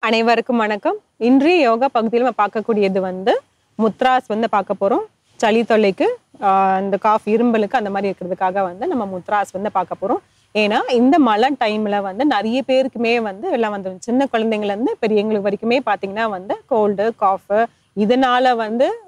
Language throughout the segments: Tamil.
அனைவருக்கும் வணக்கம். இன்றைய யோகா பகுதியில் நம்ம பார்க்கக்கூடியது முத்ராஸ் பார்க்க போகிறோம். சளி தொல்லைக்கு இந்த காஃப் இரும்பலுக்கு அந்த மாதிரி இருக்கிறதுக்காக நம்ம முத்ராஸ் பார்க்க போகிறோம். ஏன்னா இந்த மழை டைமில் நிறைய பேருக்குமே எல்லாம் சின்ன குழந்தைங்கள்லேருந்து பெரியவங்களுக்கு வரைக்குமே பார்த்தீங்கன்னா கோல்டு காஃபு இதனால்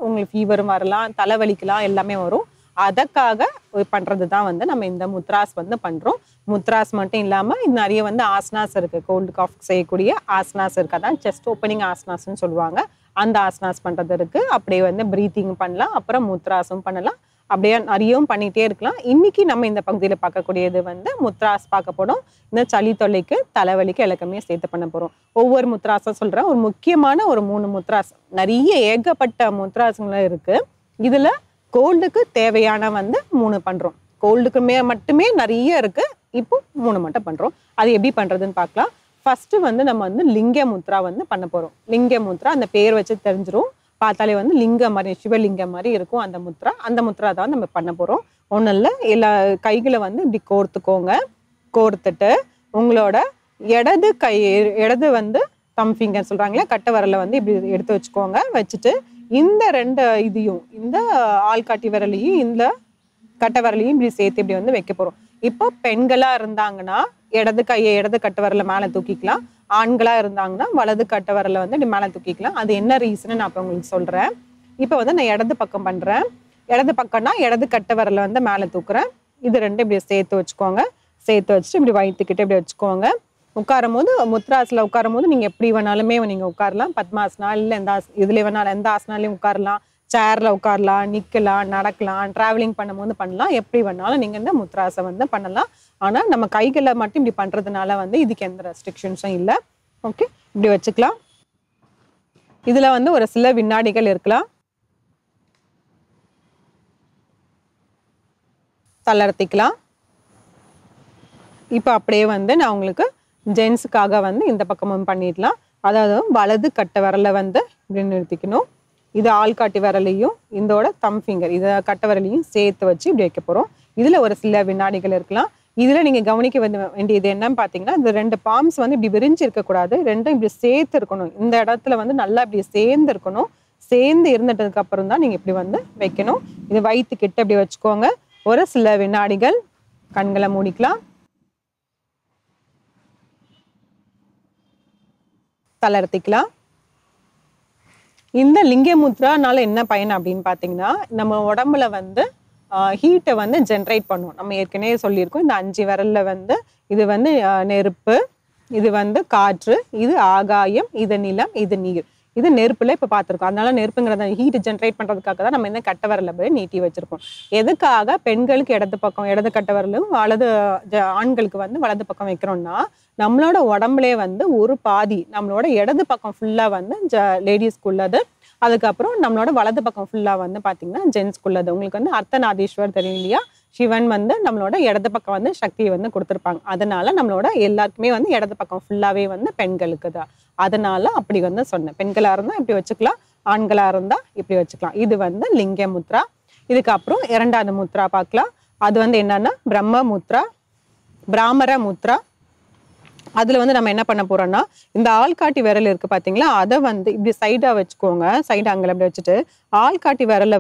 உங்களுக்கு ஃபீவரும் வரலாம், தலைவலிக்கலாம், எல்லாமே வரும். அதற்காக பண்ணுறது தான் நம்ம இந்த முத்ராஸ் பண்ணுறோம். முத்ராஸ் மட்டும் இல்லாமல் இது நிறைய ஆசனாஸ் இருக்குது. கோல்டு காஃப் செய்யக்கூடிய ஆசனாஸ் இருக்குது. அதான் செஸ்ட் ஓப்பனிங் ஆசனாஸ்ன்னு சொல்லுவாங்க. அந்த ஆசனாஸ் பண்ணுறது இருக்குது. அப்படியே ப்ரீத்திங் பண்ணலாம், அப்புறம் முத்ராஸும் பண்ணலாம். அப்படியே நிறையவும் பண்ணிகிட்டே இருக்கலாம். இன்றைக்கி நம்ம இந்த பகுதியில் பார்க்கக்கூடியது முத்ராஸ் பார்க்க போகிறோம். இந்த சளி தொல்லைக்கு தலைவலிக்கு எல்லாமே சேர்த்து பண்ண போகிறோம். ஒவ்வொரு முத்ராஸும் சொல்கிறேன். ஒரு முக்கியமான ஒரு 3 முத்ராஸ், நிறைய ஏகப்பட்ட முத்ராஸுங்களும் இருக்குது. இதில் கோல்டுக்கு தேவையான 3 பண்ணுறோம். கோல்டுக்கு மட்டுமே நிறைய இருக்குது. இப்போ 3 மட்டும் பண்ணுறோம். அது எப்படி பண்ணுறதுன்னு பார்க்கலாம். ஃபஸ்ட்டு நம்ம லிங்க முத்ரா பண்ண போகிறோம். லிங்க முத்ரா அந்த பேர் வச்சு தெரிஞ்சிடும். பார்த்தாலே லிங்க மாதிரி, சிவலிங்க மாதிரி இருக்கும் அந்த முத்ரா. அந்த முத்ரா தான் நம்ம பண்ண போகிறோம். ஒன்றும் இல்லை, எல்லா கைகளை இப்படி கோர்த்துக்கோங்க. கோர்த்துட்டு உங்களோட இடது தம் ஃபிங்கர் சொல்கிறாங்களே, கட்டை விரலை இப்படி எடுத்து வச்சுக்கோங்க. வச்சுட்டு இந்த 2 இதையும், இந்த ஆள்காட்டி விரலையும் இந்த கட்டை விரலையும் இப்படி சேர்த்து இப்படி வைக்க போகிறோம். இப்போ பெண்களாக இருந்தாங்கன்னா இடது கட்டை விரலை மேலே தூக்கிக்கலாம். ஆண்களாக இருந்தாங்கன்னா வலது கட்டை விரலை இப்படி மேலே தூக்கிக்கலாம். அது என்ன ரீசன்னு நான் இப்போ உங்களுக்கு சொல்கிறேன். இப்போ நான் இடது பக்கம் பண்ணுறேன். இடது பக்கம்னா இடது கட்டை விரலை மேலே தூக்குறேன். இது 2 இப்படி சேர்த்து வச்சுக்கோங்க. சேர்த்து வச்சுட்டு இப்படி வயிற்றுக்கிட்ட இப்படி வச்சுக்கோங்க. உட்காரும் போது முத்ராஸில் உட்காரும் போது நீங்கள் எப்படி வேணாலுமே நீங்கள் உட்காரலாம். பத்மாசனா இல்லை இதுல வேணாலும் எந்த ஆசனாலையும் உட்காரலாம். சேரில் உட்காரலாம், நிற்கலாம், நடக்கலாம், ட்ராவலிங் பண்ணும்போது பண்ணலாம். எப்படி வேணாலும் நீங்கள் இந்த முத்ராஸை பண்ணலாம். ஆனால் நம்ம கைகளை மட்டும் இப்படி பண்ணுறதுனால இதுக்கு எந்த ரெஸ்ட்ரிக்ஷன்ஸும் இல்லை. ஓகே, இப்படி வச்சுக்கலாம். இதில் ஒரு சில வினாடிகள் இருக்கலாம். தளர்த்திக்கலாம். இப்போ அப்படியே நான் உங்களுக்கு ஜென்ஸுக்காக இந்த பக்கமும் பண்ணிடலாம். அதாவது வலது கட்டை விரலை இப்படி நிறுத்திக்கணும். இது ஆள்காட்டி விரலையும் இதோட தம் ஃபிங்கர் இதை கட்டை விரலையும் சேர்த்து வச்சு இப்படி வைக்க போகிறோம். இதில் ஒரு சில வினாடிகள் இருக்கலாம். இதில் நீங்கள் கவனிக்க வேண்டியது என்னன்னு பார்த்தீங்கன்னா, இந்த 2 பாம்ஸ் இப்படி விரிஞ்சு இருக்கக்கூடாது. 2 இப்படி சேர்த்து இருக்கணும். இந்த இடத்துல நல்லா இப்படி சேர்ந்து இருக்கணும். சேர்ந்து இருந்துட்டதுக்கு அப்புறம் தான் நீங்கள் இப்படி வைக்கணும். இது வயிற்றுக்கிட்ட இப்படி வச்சுக்கோங்க. ஒரு சில வினாடிகள் கண்களை மூடிக்கலாம். தளர்த்திக்கலாம். இந்த லிங்க முத்ரானால என்ன பயன் அப்படின்னு பார்த்தீங்கன்னா, நம்ம உடம்புல ஹீட்டை ஜென்ரேட் பண்ணும். நம்ம ஏற்கனவே சொல்லியிருக்கோம். இந்த 5 விரல்ல இது நெருப்பு, இது காற்று, இது ஆகாயம், இது நிலம், இது நீர். இது நெருப்புல இப்போ பார்த்துருக்கோம். அதனால நெருப்புங்கிறத ஹீட் ஜென்ரேட் பண்ணுறதுக்காக தான் நம்ம இந்த கட்டை விரலை போய் நீட்டி வச்சிருக்கோம். எதுக்காக பெண்களுக்கு இடது பக்கம் இடது கட்டை விரலும், ஆண்களுக்கு வலது பக்கம் வைக்கிறோம்னா, நம்மளோட உடம்புலே ஒரு பாதி நம்மளோட இடது பக்கம் ஃபுல்லாக லேடிஸ்க்குள்ளது. அதுக்கப்புறம் நம்மளோட வலது பக்கம் ஃபுல்லாக பார்த்தீங்கன்னா ஜென்ஸ்க்குள்ளது. உங்களுக்கு அர்த்தநாதீஸ்வர் தெரியும் இல்லையா? சிவன் நம்மளோட இடது பக்கம் சக்தியை கொடுத்துருப்பாங்க. அதனால நம்மளோட எல்லாருக்குமே இடது பக்கம் ஃபுல்லாகவே பெண்களுக்கு தான். அதனால அப்படி சொன்னேன். பெண்களாக இருந்தால் இப்படி வச்சுக்கலாம், ஆண்களாக இருந்தால் இப்படி வச்சுக்கலாம். இது லிங்க முத்ரா. இதுக்கப்புறம் 2வது முத்ரா பார்க்கலாம். அது என்னன்னா பிரம்ம முத்ரா, பிராமர முத்ரா. அதில் நம்ம என்ன பண்ண போகிறோம்னா, இந்த ஆள்காட்டி விரல் இருக்குது பார்த்தீங்களா, அதை இப்படி சைடாக வச்சுக்கோங்க. சைடு அங்கே அப்படி வச்சுட்டு ஆள்காட்டி விரலை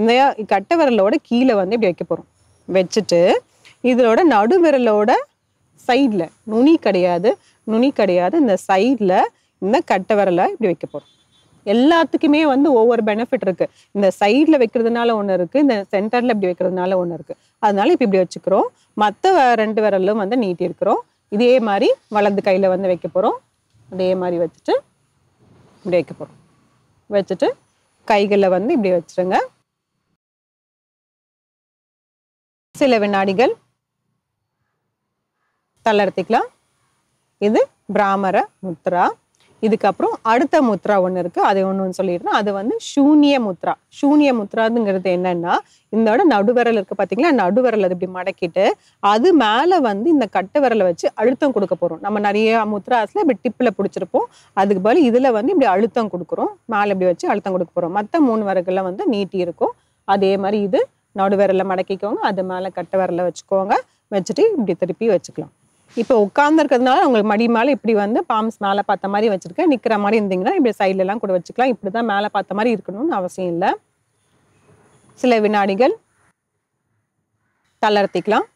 இந்த கட்டை விரலோட கீழே இப்படி வைக்க போகிறோம். வச்சுட்டு இதோட நடுவிரலோட சைடில் நுனி கிடையாது, இந்த சைடில் இந்த கட்டை விரலை இப்படி வைக்க போகிறோம். எல்லாத்துக்குமே ஒவ்வொரு பெனிஃபிட் இருக்குது. இந்த சைடில் வைக்கிறதுனால ஒன்று இருக்குது, இந்த சென்டரில் இப்படி வைக்கிறதுனால ஒன்று இருக்குது. அதனால இப்போ இப்படி வச்சுக்கிறோம். மற்ற 2 விரலும் நீட்டி இருக்கிறோம். இதே மாதிரி வலது கையில் வைக்க போகிறோம். அதே மாதிரி வச்சுட்டு இப்படி வைக்க போகிறோம். வச்சுட்டு கைகளை இப்படி வச்சுருங்க. சில வினாடிகள் தளர்த்திக்கலாம். இது பிராமர முத்ரா. இதுக்கப்புறம் அடுத்த முத்ரா ஒன்று இருக்குது. அது ஒன்று சொல்லிடுறேன். அது ஷூன்ய முத்ரா. ஷூன்ய முத்ராங்கிறது என்னன்னா, இதோட நடுவிரல் இருக்குது பார்த்தீங்களா, நடுவிரல் அது இப்படி மடக்கிட்டு அது மேலே இந்த கட்டை விரலை வச்சு அழுத்தம் கொடுக்க போகிறோம். நம்ம நிறைய முத்ராஸில் இப்படி டிப்பில் பிடிச்சிருப்போம். அதுக்கு பதில் இதில் இப்படி அழுத்தம் கொடுக்குறோம். மேலே இப்படி வச்சு அழுத்தம் கொடுக்க போகிறோம். மற்ற 3 விரல்களில் நீட்டி இருக்கும். அதே மாதிரி இது நடுவிரலை மடக்கிக்கோங்க. அது மேலே கட்டை விரலை வச்சுக்கோங்க. வச்சுட்டு இப்படி திருப்பி வச்சுக்கலாம். இப்போ உட்கார்ந்துருக்கிறதுனால உங்களுக்கு மடி மேலே இப்படி வந்து பாம்ஸ் மேலே பார்த்த மாதிரி வச்சிருக்கேன். நிற்கிற மாதிரி இருந்தீங்கன்னா இப்படி சைட்லலாம் கூட வச்சுக்கலாம். இப்படி தான் மேலே பார்த்த மாதிரி இருக்கணும்னு அவசியம் இல்லை. சில வினாடிகள் தளர்த்திக்கலாம்.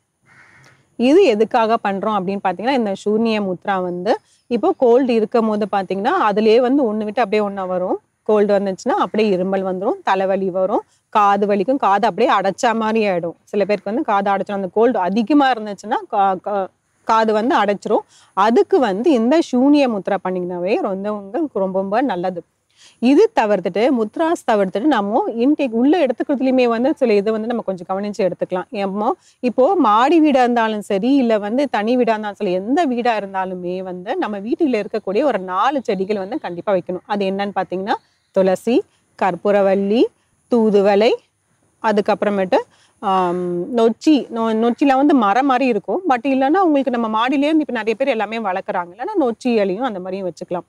இது எதுக்காக பண்ணுறோம் அப்படின்னு பார்த்தீங்கன்னா, இந்த சூன்ய முத்ரா வந்து இப்போ கோல்டு இருக்கும் போது பார்த்தீங்கன்னா அதுலேயே வந்து ஒன்று விட்டு அப்படியே ஒன்றா வரும். கோல்டு வந்துச்சுன்னா அப்படியே இருமல் வந்துடும், தலைவலி வரும், காது வலிக்கும், காது அப்படியே அடைச்சா மாதிரி ஆகிடும். சில பேருக்கு வந்து காது அடைச்சிடும். அந்த கோல்டு அதிகமாக இருந்துச்சுன்னா காது வந்து அடைச்சிரும். அதுக்கு வந்து இந்த சூன்ய முத்ரா பண்ணிங்கனாவே உங்களுக்கு ரொம்ப ரொம்ப நல்லது. இது தவிர்த்துட்டு முத்ராஸ் தவிர்த்துட்டு நம்ம இன்டேக் உள்ள எடுத்துக்கிறதுலையுமே வந்து சில இது வந்து நம்ம கொஞ்சம் கவனிச்சு எடுத்துக்கலாம். ஏமோ இப்போ மாடி வீடா இருந்தாலும் சரி, இல்லை வந்து தனி வீடா இருந்தாலும் சரி, எந்த வீடா இருந்தாலுமே வந்து நம்ம வீட்டில் இருக்கக்கூடிய ஒரு 4 செடிகள் வந்து கண்டிப்பாக வைக்கணும். அது என்னன்னு பார்த்தீங்கன்னா துளசி, கற்பூரவள்ளி, தூதுவளை, அதுக்கப்புறமேட்டு நொச்சிலாம் வந்து மரம் மாதிரி இருக்கும். பட் இல்லைன்னா உங்களுக்கு நம்ம மாடியிலேருந்து இப்போ நிறைய பேர் எல்லாமே வளர்க்குறாங்க. இல்லைன்னா நொச்சி இலையும் அந்த மாதிரியும் வச்சுக்கலாம்.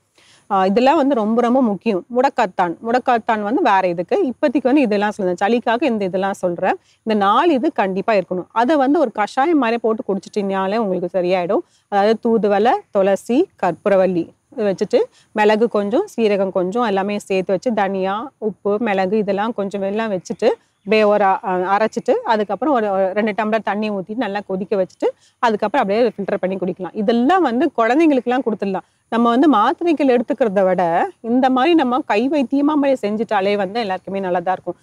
இதெல்லாம் வந்து ரொம்ப ரொம்ப முக்கியம். முடக்காத்தான் வந்து வேற இதுக்கு. இப்போதைக்கு வந்து இதெல்லாம் சொல்லுறேன், சளிக்காக இந்த இதெல்லாம் சொல்கிறேன். இந்த 4 இது கண்டிப்பாக இருக்கணும். அதை வந்து ஒரு கஷாயம் மாதிரி போட்டு குடிச்சிட்டிங்கனாலே உங்களுக்கு சரியாயிடும். அதாவது தூதுவளை, துளசி, கற்பூரவள்ளி வச்சுட்டு மிளகு கொஞ்சம், சீரகம் கொஞ்சம் எல்லாமே சேர்த்து வச்சு, தனியா, உப்பு, மிளகு இதெல்லாம் கொஞ்சம் எல்லாம் வச்சுட்டு அப்படியே ஒரு அரைச்சிட்டு அதுக்கப்புறம் ஒரு 2 டம்ளர் தண்ணி ஊற்றி நல்லா கொதிக்க வச்சுட்டு அதுக்கப்புறம் அப்படியே ஃபில்டர் பண்ணி குடிக்கலாம். இதெல்லாம் வந்து குழந்தைங்களுக்குலாம் கொடுத்துடலாம். நம்ம வந்து மாத்திரைகள் எடுத்துக்கிறத விட இந்த மாதிரி நம்ம கை வைத்தியமா மாதிரி செஞ்சுட்டாலே வந்து எல்லாருக்குமே நல்லதா இருக்கும்.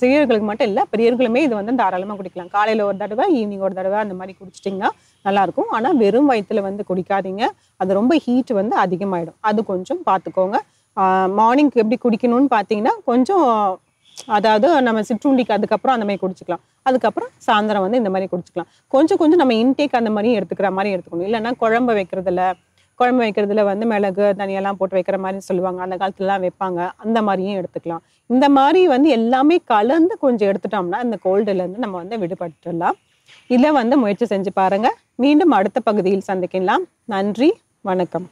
சிறியர்களுக்கு மட்டும் இல்லை, பெரியவர்களுமே இது வந்து தாராளமாக குடிக்கலாம். காலையில் ஒரு தடவை, ஈவினிங் ஒரு தடவை அந்த மாதிரி குடிச்சிட்டிங்கன்னா நல்லாயிருக்கும். ஆனால் வெறும் வயிற்றுல வந்து குடிக்காதீங்க. அது ரொம்ப ஹீட் வந்து அதிகமாகிடும். அது கொஞ்சம் பார்த்துக்கோங்க. மார்னிங்க்கு எப்படி குடிக்கணும்னு பார்த்தீங்கன்னா கொஞ்சம், அதாவது நம்ம சிற்றுண்டிக்கு அதுக்கப்புறம் அந்த மாதிரி குடிச்சிக்கலாம். அதுக்கப்புறம் சாயந்தரம் வந்து இந்த மாதிரி குடிச்சிக்கலாம். கொஞ்சம் கொஞ்சம் நம்ம இன்டேக் அந்த மாதிரி எடுத்துக்கிற மாதிரி எடுத்துக்கணும். இல்லைன்னா குழம்பு வைக்கிறதுல வந்து மிளகு, தனியெல்லாம் போட்டு வைக்கிற மாதிரி சொல்லுவாங்க. அந்த காலத்துலலாம் வைப்பாங்க. அந்த மாதிரியும் எடுத்துக்கலாம். இந்த மாதிரி வந்து எல்லாமே கலந்து கொஞ்சம் எடுத்துட்டோம்னா இந்த கோல்டுலேருந்து நம்ம வந்து விடுபட்டுடலாம். இதை வந்து முயற்சி செஞ்சு பாருங்க. மீண்டும் அடுத்த பகுதியில் சந்திக்கலாம். நன்றி, வணக்கம்.